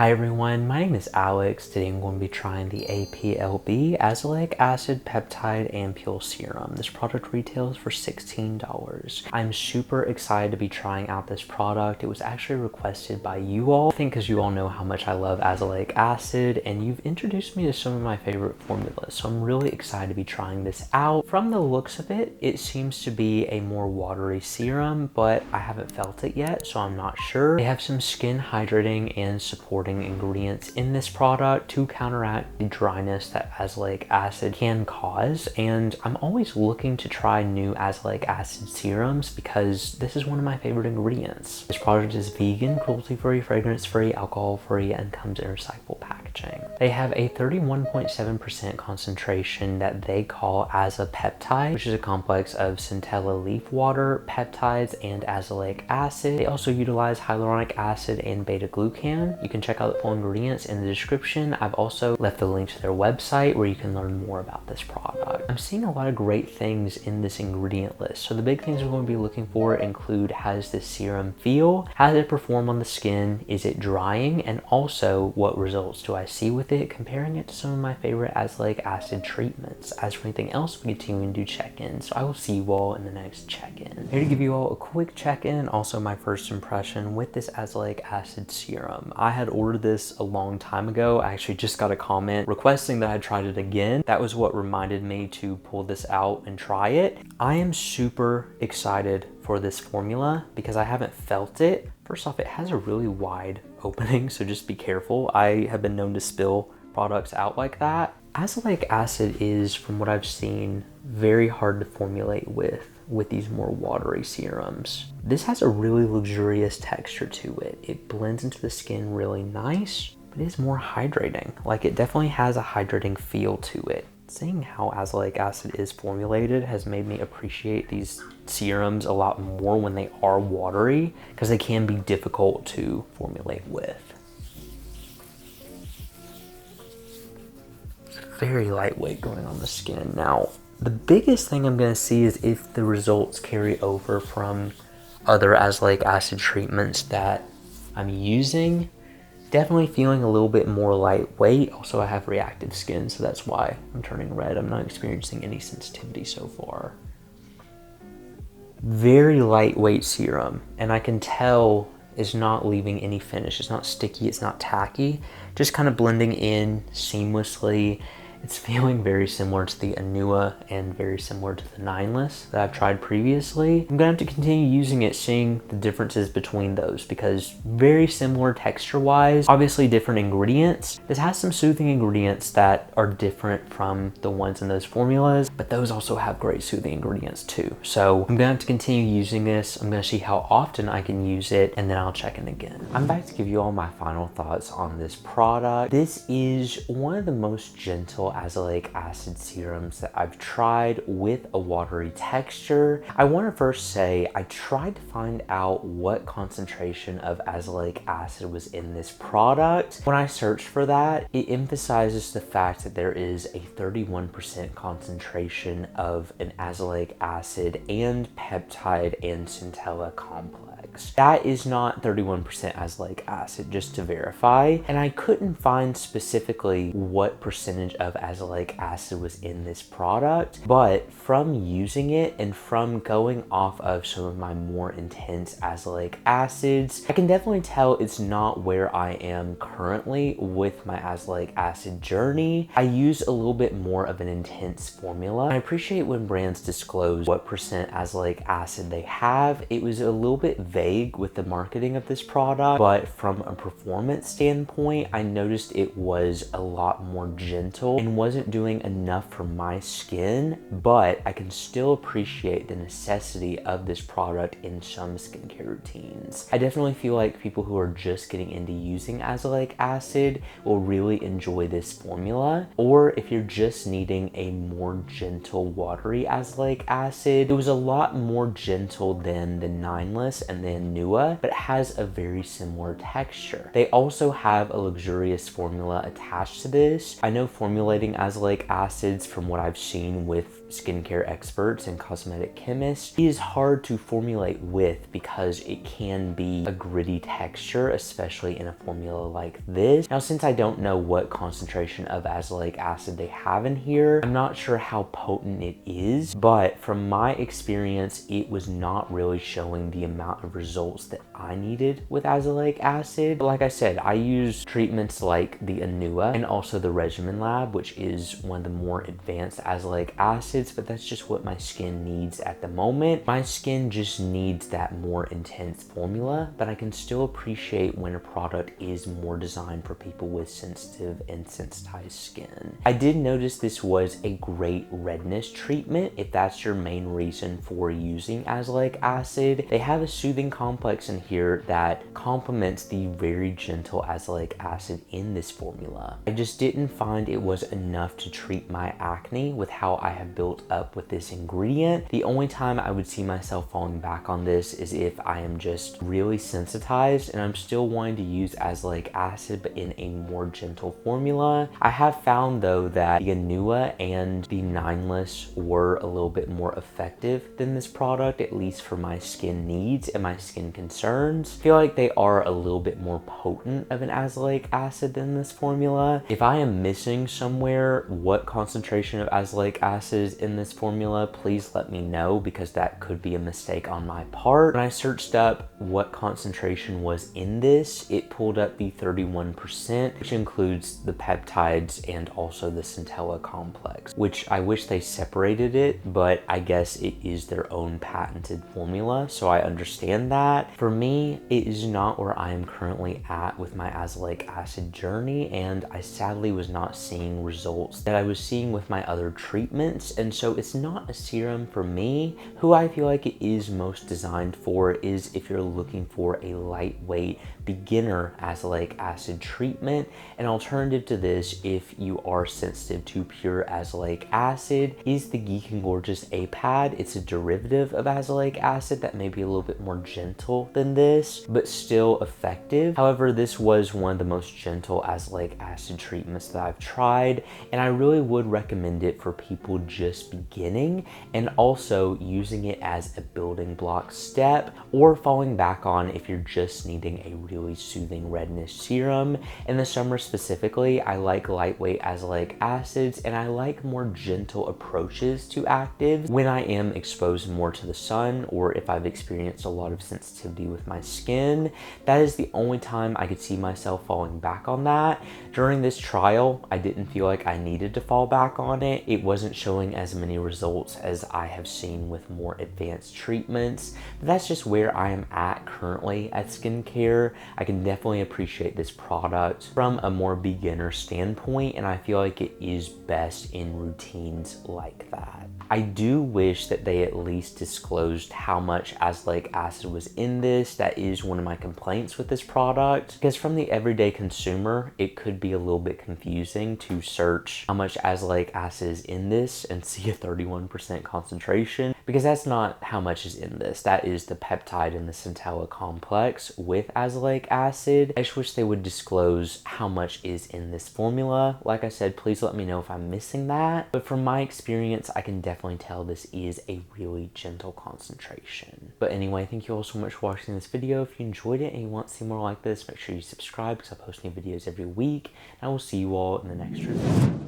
Hi everyone, my name is Alex. Today I'm going to be trying the aplb azelaic acid peptide ampoule serum. This product retails for $16. I'm super excited to be trying out this product. It was actually requested by you all, I think because you all know how much I love azelaic acid and you've introduced me to some of my favorite formulas. So I'm really excited to be trying this out. From the looks of it, it seems to be a more watery serum, but I haven't felt it yet, so I'm not sure. They have some skin hydrating and supporting ingredients in this product to counteract the dryness that azelaic acid can cause, and I'm always looking to try new azelaic acid serums because this is one of my favorite ingredients. This product is vegan, cruelty-free, fragrance-free, alcohol-free, and comes in recyclable packaging. They have a 31.7% concentration that they call Asiatic, which is a complex of Centella leaf water, peptides, and azelaic acid. They also utilize hyaluronic acid and Beta-Glucan. You can check out the full ingredients in the description. I've also left a link to their website where you can learn more about this product. I'm seeing a lot of great things in this ingredient list. So the big things we're going to be looking for include: how does this serum feel? How does it perform on the skin? Is it drying? And also, what results do I see with it? Comparing it to some of my favorite azelaic acid treatments. As for anything else, we continue to do check-ins. So I will see you all in the next check-in. Here to give you all a quick check-in, also my first impression with this azelaic acid serum. I had ordered this a long time ago. I actually just got a comment requesting that I tried it again. That was what reminded me to pull this out and try it. I am super excited for this formula because I haven't felt it. First off, it has a really wide opening, so just be careful. I have been known to spill products out like that. Azelaic acid is, from what I've seen, very hard to formulate with these more watery serums. This has a really luxurious texture to it. It blends into the skin really nice, but it is more hydrating. Like, it definitely has a hydrating feel to it. Seeing how azelaic acid is formulated has made me appreciate these serums a lot more when they are watery, because they can be difficult to formulate with. Very lightweight going on the skin. Now, the biggest thing I'm going to see is if the results carry over from other azelaic acid treatments that I'm using. Definitely feeling a little bit more lightweight. Also, I have reactive skin, so that's why I'm turning red. I'm not experiencing any sensitivity so far. Very lightweight serum, and I can tell is not leaving any finish. It's not sticky, it's not tacky, just kind of blending in seamlessly. It's feeling very similar to the Annua and very similar to the 9less that I've tried previously. I'm gonna have to continue using it, seeing the differences between those, because very similar texture-wise, obviously different ingredients. This has some soothing ingredients that are different from the ones in those formulas, but those also have great soothing ingredients too. So I'm gonna have to continue using this. I'm gonna see how often I can use it, and then I'll check in again. I'm back to give you all my final thoughts on this product. This is one of the most gentle azelaic acid serums that I've tried with a watery texture. I want to first say I tried to find out what concentration of azelaic acid was in this product. When I searched for that, it emphasizes the fact that there is a 31% concentration of an azelaic acid and peptide and Centella complex. That is not 31% azelaic acid, just to verify, and I couldn't find specifically what percentage of azelaic acid was in this product, but from using it and from going off of some of my more intense azelaic acids, I can definitely tell it's not where I am currently with my azelaic acid journey. I use a little bit more of an intense formula. I appreciate when brands disclose what percent azelaic acid they have. It was a little bit vague with the marketing of this product, but from a performance standpoint, I noticed it was a lot more gentle and wasn't doing enough for my skin, but I can still appreciate the necessity of this product in some skincare routines. I definitely feel like people who are just getting into using azelaic acid will really enjoy this formula, or if you're just needing a more gentle, watery azelaic acid, it was a lot more gentle than the 9less and the Annua, but it has a very similar texture. They also have a luxurious formula attached to this. I know formulating azelaic acids, from what I've seen with skincare experts and cosmetic chemists, it is hard to formulate with because it can be a gritty texture, especially in a formula like this. Now, since I don't know what concentration of azelaic acid they have in here, I'm not sure how potent it is, but from my experience, it was not really showing the amount of results that I needed with azelaic acid. But like I said, I use treatments like the Annua and also the Regimen Lab, which is one of the more advanced azelaic acids, but that's just what my skin needs at the moment. My skin just needs that more intense formula, but I can still appreciate when a product is more designed for people with sensitive and sensitized skin. I did notice this was a great redness treatment if that's your main reason for using azelaic acid. They have a soothing complex in here that complements the very gentle azelaic acid in this formula. I just didn't find it was enough to treat my acne with how I have built up with this ingredient. The only time I would see myself falling back on this is if I am just really sensitized and I'm still wanting to use azelaic acid but in a more gentle formula. I have found though that the Annua and the 9less were a little bit more effective than this product, at least for my skin needs and my skin concerns. I feel like they are a little bit more potent of an azelaic acid than this formula. If I am missing somewhere what concentration of azelaic acid is in this formula, please let me know, because that could be a mistake on my part. When I searched up what concentration was in this, it pulled up the 31%, which includes the peptides and also the Centella complex, which I wish they separated it, but I guess it is their own patented formula, so I understand that. For me, it is not where I am currently at with my azelaic acid journey, and I sadly was not seeing results that I was seeing with my other treatments, and so it's not a serum for me. Who I feel like it is most designed for is if you're looking for a lightweight beginner azelaic acid treatment. An alternative to this, if you are sensitive to pure azelaic acid, is the Geek and Gorgeous A-Pad. It's a derivative of azelaic acid that may be a little bit more gentle than this, but still effective. However, this was one of the most gentle azelaic acid treatments that I've tried, and I really would recommend it for people just beginning and also using it as a building block step, or falling back on if you're just needing a really soothing redness serum. In the summer specifically, I like lightweight azelaic acids and I like more gentle approaches to actives when I am exposed more to the sun, or if I've experienced a lot of sensitivity with my skin. That is the only time I could see myself falling back on that. During this trial, I didn't feel like I needed to fall back on it. It wasn't showing as many results as I have seen with more advanced treatments. But that's just where I am at currently at skincare. I can definitely appreciate this product from a more beginner standpoint, and I feel like it is best in routines like that. I do wish that they at least disclosed how much azelaic acid was in this. That is one of my complaints with this product, because from the everyday consumer, it could be a little bit confusing to search how much azelaic acid is in this and see a 31% concentration, because that's not how much is in this. That is the peptide and the Centella complex with azelaic acid. I just wish they would disclose how much is in this formula. Like I said, please let me know if I'm missing that. But from my experience, I can definitely tell this is a really gentle concentration. But anyway, thank you all so much for watching this video. If you enjoyed it and you want to see more like this, make sure you subscribe, because I post new videos every week. And I will see you all in the next review.